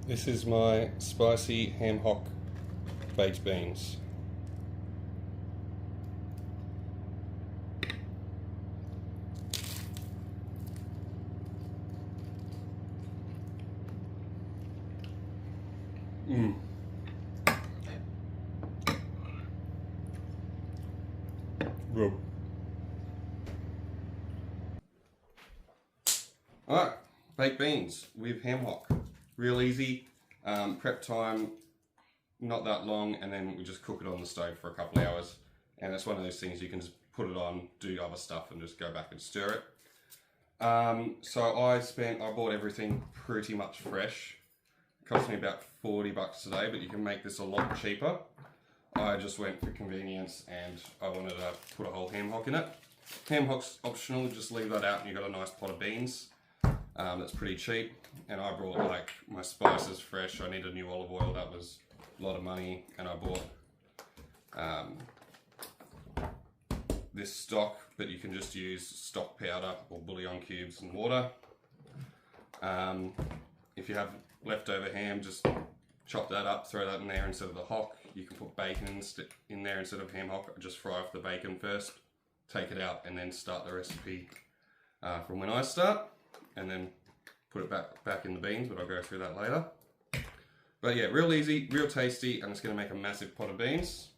This is my spicy ham hock baked beans. Rub. Alright, baked beans with ham hock. Real easy. Prep time not that long, and then we just cook it on the stove for a couple of hours. And it's one of those things you can just put it on, do other stuff, and just go back and stir it. So I bought everything pretty much fresh. It cost me about $40 today, but you can make this a lot cheaper. I just went for convenience and I wanted to put a whole ham hock in it. Ham hock's optional, just leave that out and you've got a nice pot of beans. That's pretty cheap. And I brought like my spices fresh. I needed new olive oil, that was a lot of money. And I bought this stock, but you can just use stock powder or bouillon cubes and water. If you have leftover ham, just chop that up, throw that in there instead of the hock. You can put bacon in there instead of ham hock. Just fry off the bacon first, take it out, and then start the recipe from when I start, and then put it back in the beans, but I'll go through that later. But yeah, real easy, real tasty, and it's going to make a massive pot of beans.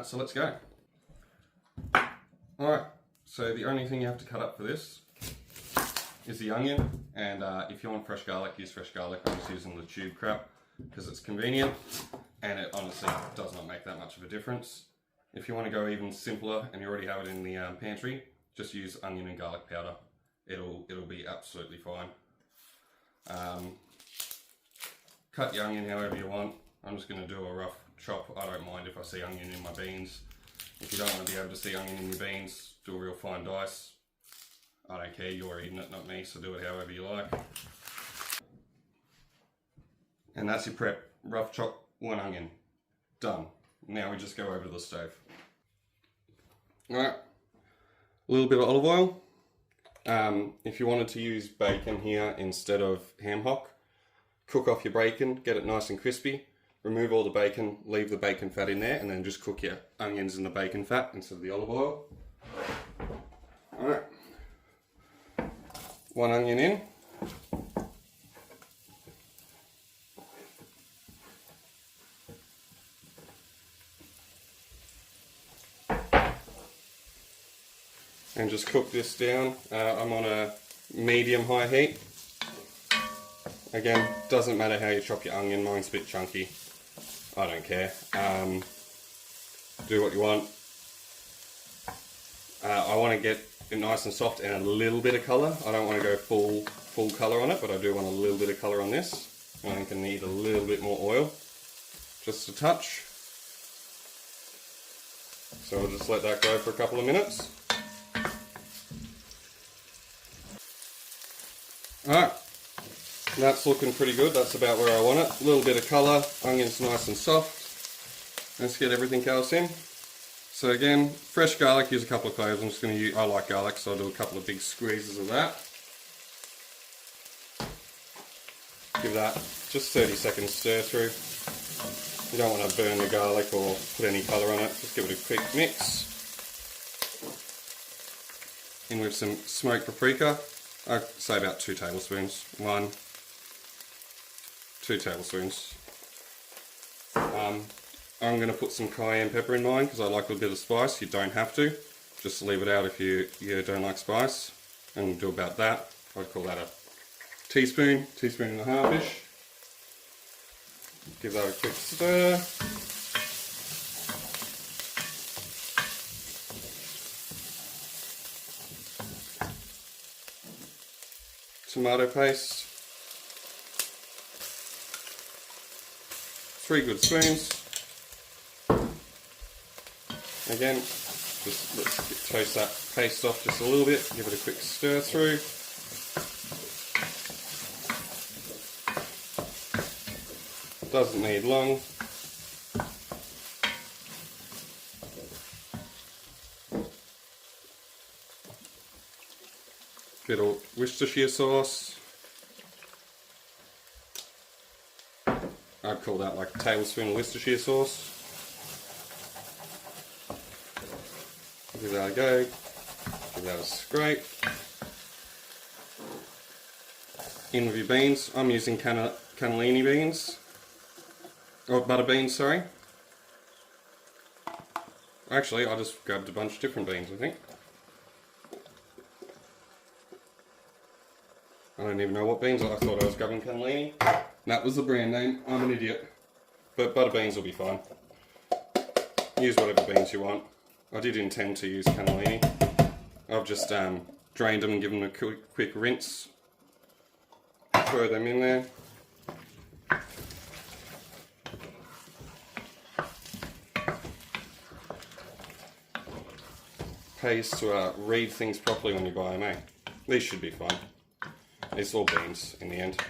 So let's go. Alright, so the only thing you have to cut up for this is the onion, and if you want fresh garlic, use fresh garlic. I'm just using the tube crap because it's convenient, and it honestly does not make that much of a difference. If you want to go even simpler and you already have it in the pantry, just use onion and garlic powder. It'll be absolutely fine. Cut your onion however you want. I'm just going to do a rough chop. I don't mind if I see onion in my beans. If you don't want to be able to see onion in your beans, do a real fine dice. I don't care, you're eating it, not me, so do it however you like. And that's your prep. Rough chop, one onion. Done. Now we just go over to the stove. Alright, a little bit of olive oil. If you wanted to use bacon here instead of ham hock, cook off your bacon, get it nice and crispy, remove all the bacon, leave the bacon fat in there, and then just cook your onions in the bacon fat instead of the olive oil. Alright, one onion in. And just cook this down. I'm on a medium-high heat. Again, doesn't matter how you chop your onion, mine's a bit chunky. I don't care. Do what you want. I want to get it nice and soft and a little bit of colour. I don't want to go full colour on it, but I do want a little bit of colour on this. I think I need a little bit more oil, just a touch. So we'll just let that go for a couple of minutes. Alright, that's looking pretty good. That's about where I want it. A little bit of colour, onions nice and soft. Let's get everything else in. So again, fresh garlic, use a couple of cloves. I'm just going to use, I like garlic, so I'll do a couple of big squeezes of that. Give that just 30 seconds stir through. You don't want to burn the garlic or put any colour on it. Just give it a quick mix. In with some smoked paprika. I'd say about 2 tablespoons. 1, 2 tablespoons. I'm going to put some cayenne pepper in mine because I like a bit of spice. You don't have to. Just leave it out if you don't like spice. And do about that. I'd call that a teaspoon, teaspoon and a half-ish. Give that a quick stir. Tomato paste, 3 good spoons. Again, just let's toast that paste off just a little bit, give it a quick stir through. Doesn't need long. Bit of Worcestershire sauce. I'd call that like a tablespoon of Worcestershire sauce. Give that a go, give that a scrape. In with your beans. I'm using cannellini beans, or butter beans, sorry. Actually, I just grabbed a bunch of different beans, I think. I don't even know what beans, I thought I was grabbing cannellini. That was the brand name, I'm an idiot. But butter beans will be fine. Use whatever beans you want. I did intend to use cannellini. I've just drained them and given them a quick rinse. Throw them in there. Pays to read things properly when you buy them, eh? These should be fine. It's all beans in the end.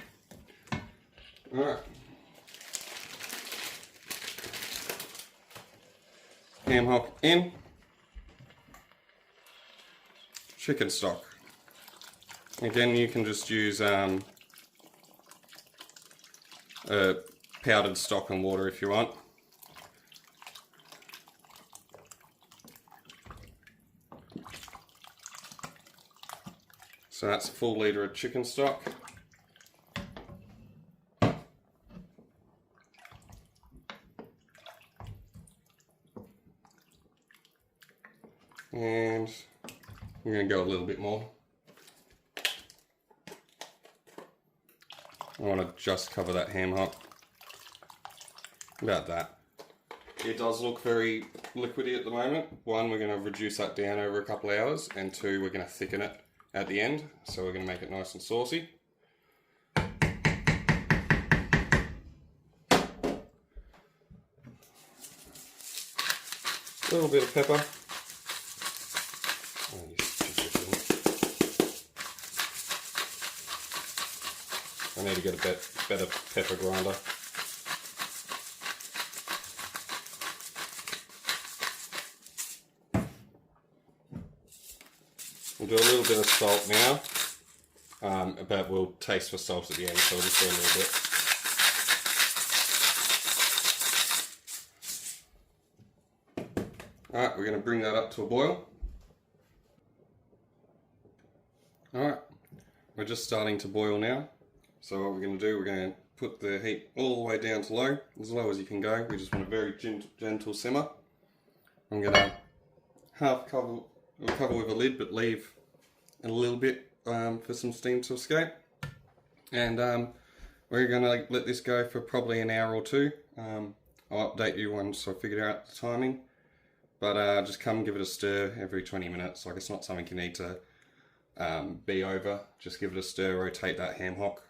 Alright. Ham hock in. Chicken stock. Again, you can just use powdered stock and water if you want. So that's a full litre of chicken stock. And we're going to go a little bit more. I want to just cover that ham hock. About that. It does look very liquidy at the moment. One, we're going to reduce that down over a couple of hours, and two, we're going to thicken it at the end, so we're going to make it nice and saucy. A little bit of pepper. I need to get a better pepper grinder. We'll do a little bit of salt now, but we'll taste for salt at the end, so we'll just do a little bit. Alright, we're going to bring that up to a boil. Alright, we're just starting to boil now. So what we're going to do, we're going to put the heat all the way down to low as you can go. We just want a very gentle simmer. I'm going to half cover with a lid, but leave a little bit for some steam to escape. And we're going to let this go for probably an hour or two. I'll update you once I figure out the timing. But just come give it a stir every 20 minutes. Like, it's not something you need to be over. Just give it a stir, rotate that ham hock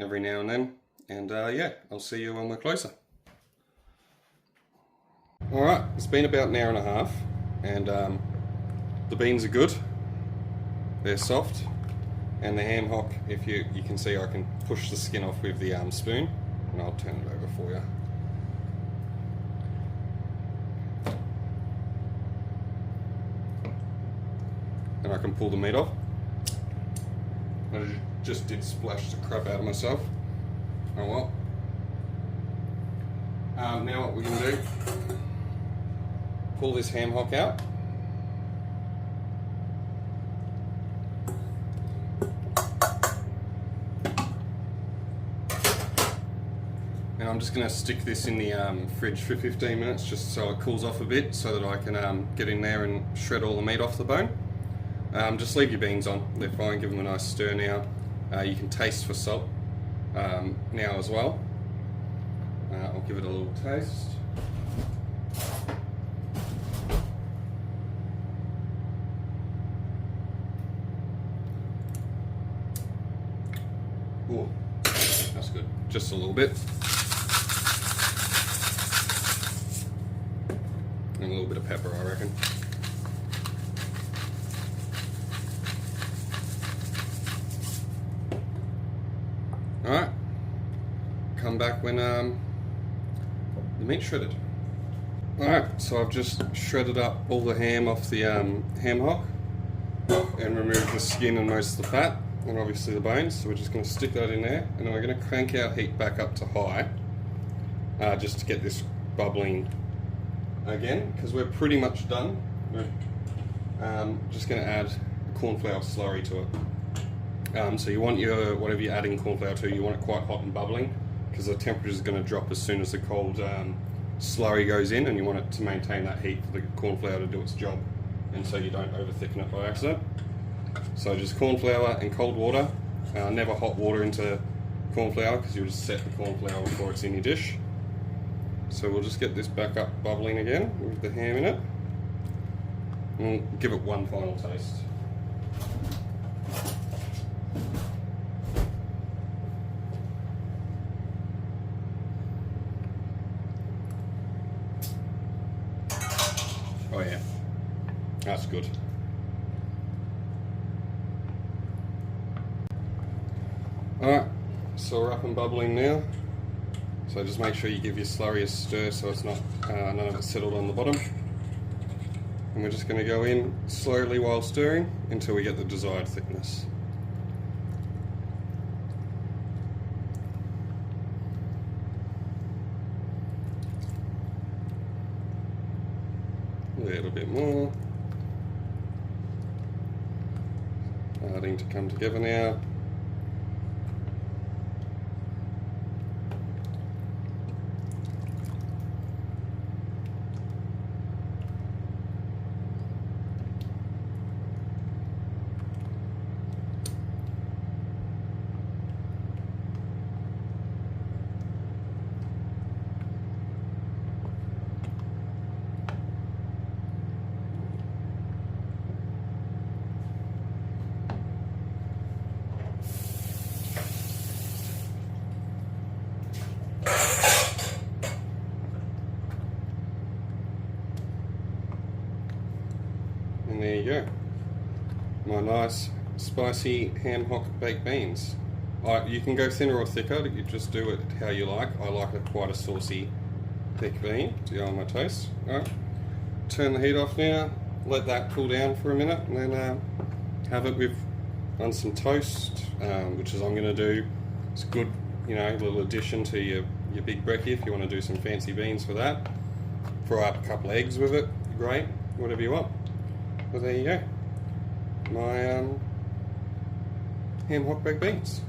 every now and then. And yeah, I'll see you when we're closer. Alright, it's been about an hour and a half, and the beans are good. They're soft. And the ham hock, if you can see, I can push the skin off with the spoon, and I'll turn it over for you. And I can pull the meat off. I just did splash the crap out of myself. Oh well. Now what we're going to do, pull this ham hock out. And I'm just going to stick this in the fridge for 15 minutes just so it cools off a bit, so that I can get in there and shred all the meat off the bone. Just leave your beans on, they're fine, give them a nice stir now. You can taste for salt now as well. I'll give it a little taste. Ooh, that's good, just a little bit. And a little bit of pepper, I reckon. Alright, come back when the meat's shredded. Alright, so I've just shredded up all the ham off the ham hock and removed the skin and most of the fat and obviously the bones, so we're just going to stick that in there, and then we're going to crank our heat back up to high just to get this bubbling again, because we're pretty much done. We're just going to add corn flour slurry to it. So you want your, whatever you're adding corn flour to, you want it quite hot and bubbling, because the temperature is going to drop as soon as the cold slurry goes in, and you want it to maintain that heat for the corn flour to do its job, and so you don't over thicken it by accident. So just corn flour and cold water, never hot water into corn flour, because you'll just set the corn flour before it's in your dish. So we'll just get this back up bubbling again with the ham in it, and we'll give it one final taste. Oh yeah, that's good. Alright, so we're up and bubbling now. So just make sure you give your slurry a stir so it's not, none of it settled on the bottom. And we're just going to go in slowly while stirring until we get the desired thickness. A little bit more. Starting to come together now. And there you go, my nice spicy ham hock baked beans. You can go thinner or thicker, you just do it how you like. I like quite a saucy thick bean to go on my toast. Alright, turn the heat off now, let that cool down for a minute, and then have it with on some toast, which is I'm going to do. It's good, you know, little addition to your big brekkie if you want to do some fancy beans for that. Fry up a couple of eggs with it, great, whatever you want. Well, there you go, my ham hock baked beans.